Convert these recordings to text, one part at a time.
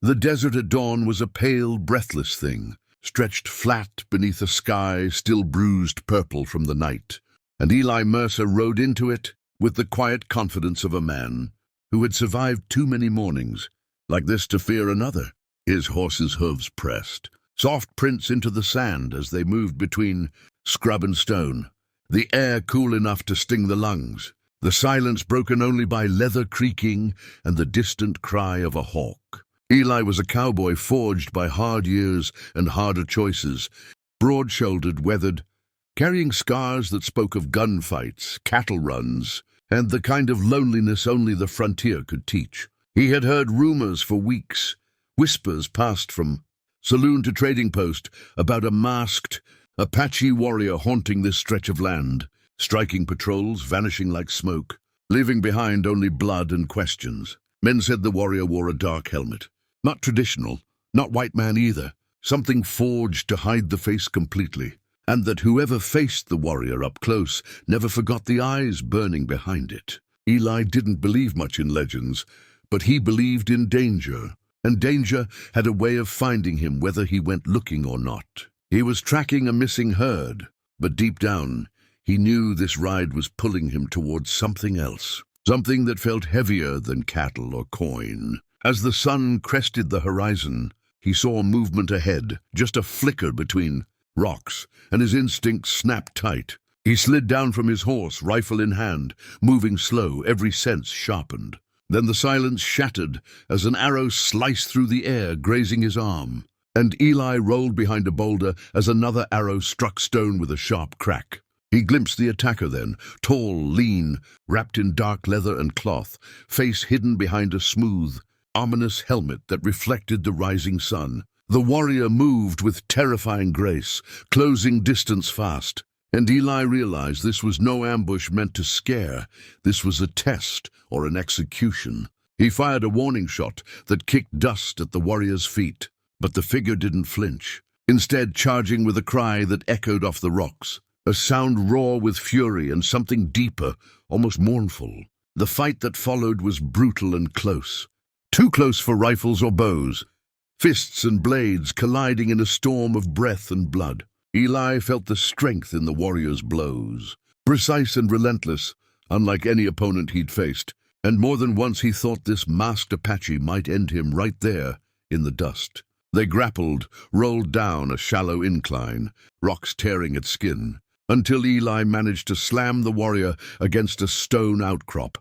The desert at dawn was a pale, breathless thing, stretched flat beneath a sky still bruised purple from the night, and Eli Mercer rode into it with the quiet confidence of a man who had survived too many mornings like this to fear another. His horse's hooves pressed, soft prints into the sand as they moved between scrub and stone, the air cool enough to sting the lungs, the silence broken only by leather creaking and the distant cry of a hawk. Eli was a cowboy forged by hard years and harder choices, broad-shouldered, weathered, carrying scars that spoke of gunfights, cattle runs, and the kind of loneliness only the frontier could teach. He had heard rumors for weeks, whispers passed from saloon to trading post about a masked Apache warrior haunting this stretch of land, striking patrols, vanishing like smoke, leaving behind only blood and questions. Men said the warrior wore a dark helmet. Not traditional, not white man either, something forged to hide the face completely, and that whoever faced the warrior up close never forgot the eyes burning behind it. Eli didn't believe much in legends, but he believed in danger, and danger had a way of finding him whether he went looking or not. He was tracking a missing herd, but deep down, he knew this ride was pulling him towards something else, something that felt heavier than cattle or coin. As the sun crested the horizon, he saw movement ahead, just a flicker between rocks, and his instincts snapped tight. He slid down from his horse, rifle in hand, moving slow, every sense sharpened. Then the silence shattered as an arrow sliced through the air, grazing his arm, and Eli rolled behind a boulder as another arrow struck stone with a sharp crack. He glimpsed the attacker then, tall, lean, wrapped in dark leather and cloth, face hidden behind a smooth, ominous helmet that reflected the rising sun. The warrior moved with terrifying grace, closing distance fast, and Eli realized this was no ambush meant to scare. This was a test or an execution. He fired a warning shot that kicked dust at the warrior's feet, but the figure didn't flinch, instead charging with a cry that echoed off the rocks, a sound raw with fury and something deeper, almost mournful. The fight that followed was brutal and close. Too close for rifles or bows, fists and blades colliding in a storm of breath and blood. Eli felt the strength in the warrior's blows, precise and relentless, unlike any opponent he'd faced, and more than once he thought this masked Apache might end him right there in the dust. They grappled, rolled down a shallow incline, rocks tearing at skin, until Eli managed to slam the warrior against a stone outcrop,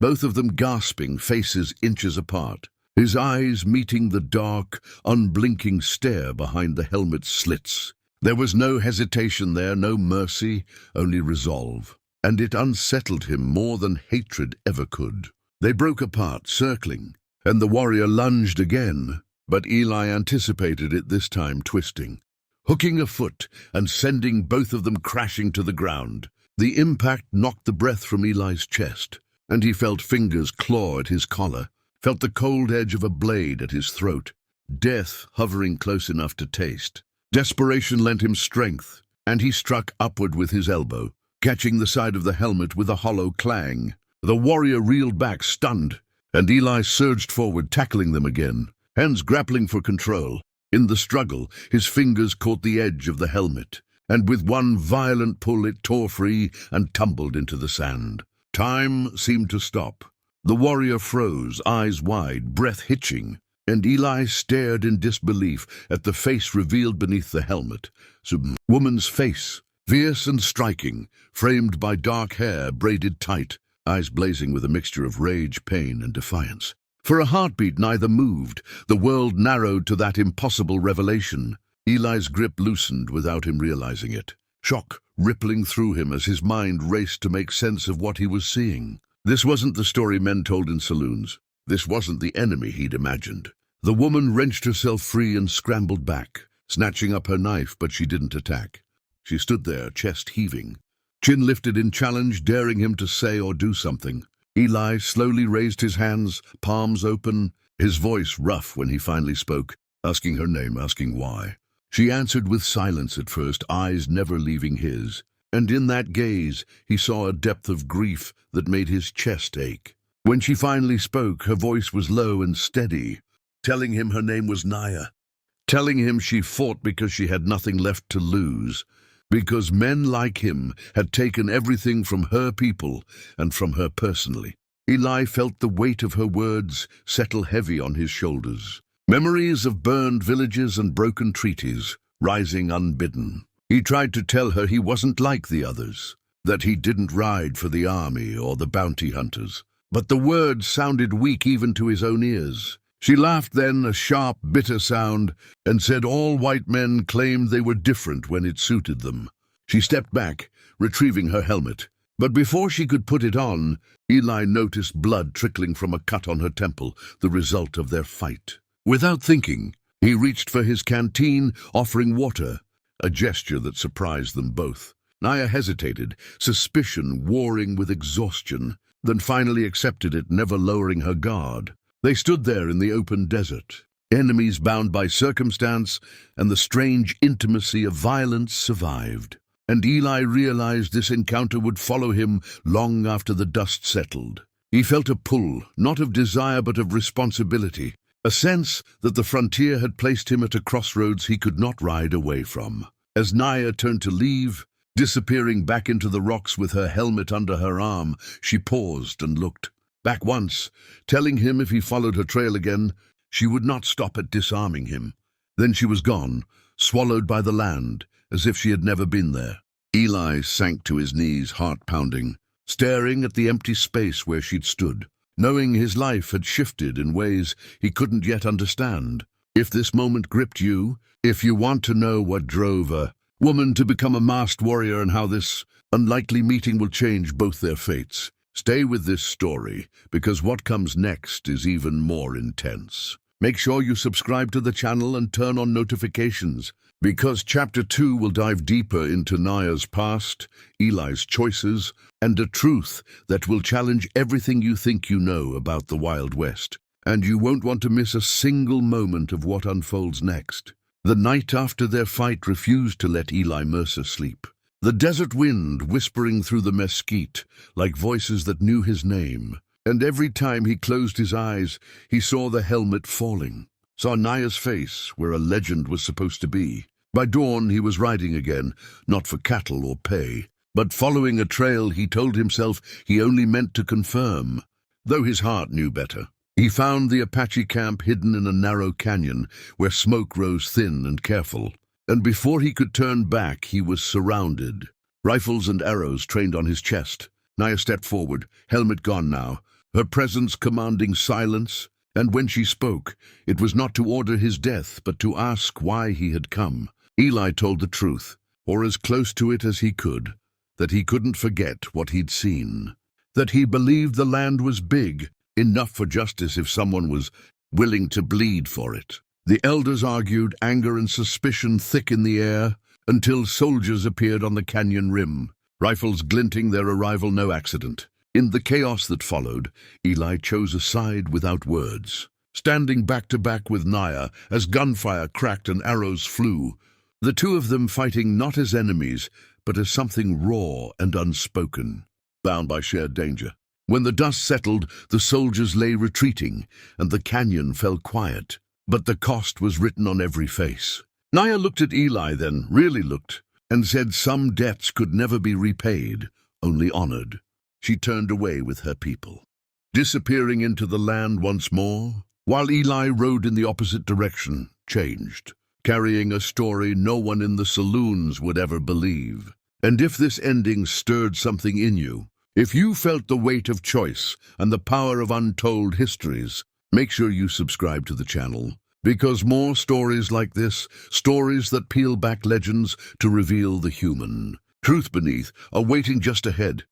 both of them gasping, faces inches apart, his eyes meeting the dark, unblinking stare behind the helmet's slits. There was no hesitation there, no mercy, only resolve, and it unsettled him more than hatred ever could. They broke apart, circling, and the warrior lunged again, but Eli anticipated it this time, twisting, hooking a foot and sending both of them crashing to the ground. The impact knocked the breath from Eli's chest, and he felt fingers claw at his collar, felt the cold edge of a blade at his throat, death hovering close enough to taste. Desperation lent him strength, and he struck upward with his elbow, catching the side of the helmet with a hollow clang. The warrior reeled back, stunned, and Eli surged forward, tackling them again, hands grappling for control. In the struggle, his fingers caught the edge of the helmet, and with one violent pull it tore free and tumbled into the sand. Time seemed to stop. The warrior froze, eyes wide, breath hitching, and Eli stared in disbelief at the face revealed beneath the helmet. Some woman's face, fierce and striking, framed by dark hair braided tight, eyes blazing with a mixture of rage, pain, and defiance. For a heartbeat neither moved. The world narrowed to that impossible revelation. Eli's grip loosened without him realizing it, shock rippling through him as his mind raced to make sense of what he was seeing. This wasn't the story men told in saloons. This wasn't the enemy he'd imagined. The woman wrenched herself free and scrambled back, snatching up her knife, but she didn't attack. She stood there, chest heaving, chin lifted in challenge, daring him to say or do something. Eli slowly raised his hands, palms open, his voice rough when he finally spoke, asking her name, asking why. She answered with silence at first, eyes never leaving his, and in that gaze he saw a depth of grief that made his chest ache. When she finally spoke, her voice was low and steady. telling him her name was Naya, telling him she fought because she had nothing left to lose, because men like him had taken everything from her people and from her personally. Eli felt the weight of her words settle heavy on his shoulders. Memories of burned villages and broken treaties rising unbidden. He tried to tell her he wasn't like the others, that he didn't ride for the army or the bounty hunters. But the words sounded weak even to his own ears. She laughed then, a sharp, bitter sound, and said all white men claimed they were different when it suited them. She stepped back, retrieving her helmet. But before she could put it on, Eli noticed blood trickling from a cut on her temple, the result of their fight. Without thinking, he reached for his canteen, offering water, a gesture that surprised them both. Naya hesitated, suspicion warring with exhaustion, then finally accepted it, never lowering her guard. They stood there in the open desert, enemies bound by circumstance, and the strange intimacy of violence survived. And Eli realized this encounter would follow him long after the dust settled. He felt a pull, not of desire but of responsibility, a sense that the frontier had placed him at a crossroads he could not ride away from. As Naya turned to leave, disappearing back into the rocks with her helmet under her arm, she paused and looked. Back once, telling him if he followed her trail again, she would not stop at disarming him. Then she was gone, swallowed by the land, as if she had never been there. Eli sank to his knees, heart pounding, staring at the empty space where she'd stood, knowing his life had shifted in ways he couldn't yet understand. If this moment gripped you, if you want to know what drove a woman to become a masked warrior and how this unlikely meeting will change both their fates, stay with this story, because what comes next is even more intense. Make sure you subscribe to the channel and turn on notifications, because Chapter 2 will dive deeper into Naya's past, Eli's choices, and a truth that will challenge everything you think you know about the Wild West. And you won't want to miss a single moment of what unfolds next. The night after their fight refused to let Eli Mercer sleep. The desert wind whispering through the mesquite like voices that knew his name. And every time he closed his eyes, he saw the helmet falling, saw Naya's face where a legend was supposed to be. By dawn, he was riding again, not for cattle or pay, but following a trail he told himself he only meant to confirm, though his heart knew better. He found the Apache camp hidden in a narrow canyon where smoke rose thin and careful, and before he could turn back, he was surrounded. Rifles and arrows trained on his chest. Naya stepped forward, helmet gone now, her presence commanding silence, and when she spoke, it was not to order his death, but to ask why he had come. Eli told the truth, or as close to it as he could, that he couldn't forget what he'd seen, that he believed the land was big, enough for justice if someone was willing to bleed for it. The elders argued, anger and suspicion thick in the air, until soldiers appeared on the canyon rim, rifles glinting, their arrival no accident. In the chaos that followed, Eli chose a side without words, standing back to back with Naya as gunfire cracked and arrows flew, the two of them fighting not as enemies, but as something raw and unspoken, bound by shared danger. When the dust settled, the soldiers lay retreating, and the canyon fell quiet. But the cost was written on every face. Naya looked at Eli then, really looked, and said some debts could never be repaid, only honored. She turned away with her people, disappearing into the land once more, while Eli rode in the opposite direction, changed, carrying a story no one in the saloons would ever believe. And if this ending stirred something in you, if you felt the weight of choice and the power of untold histories, make sure you subscribe to the channel, because more stories like this, stories that peel back legends to reveal the human truth beneath, are waiting just ahead.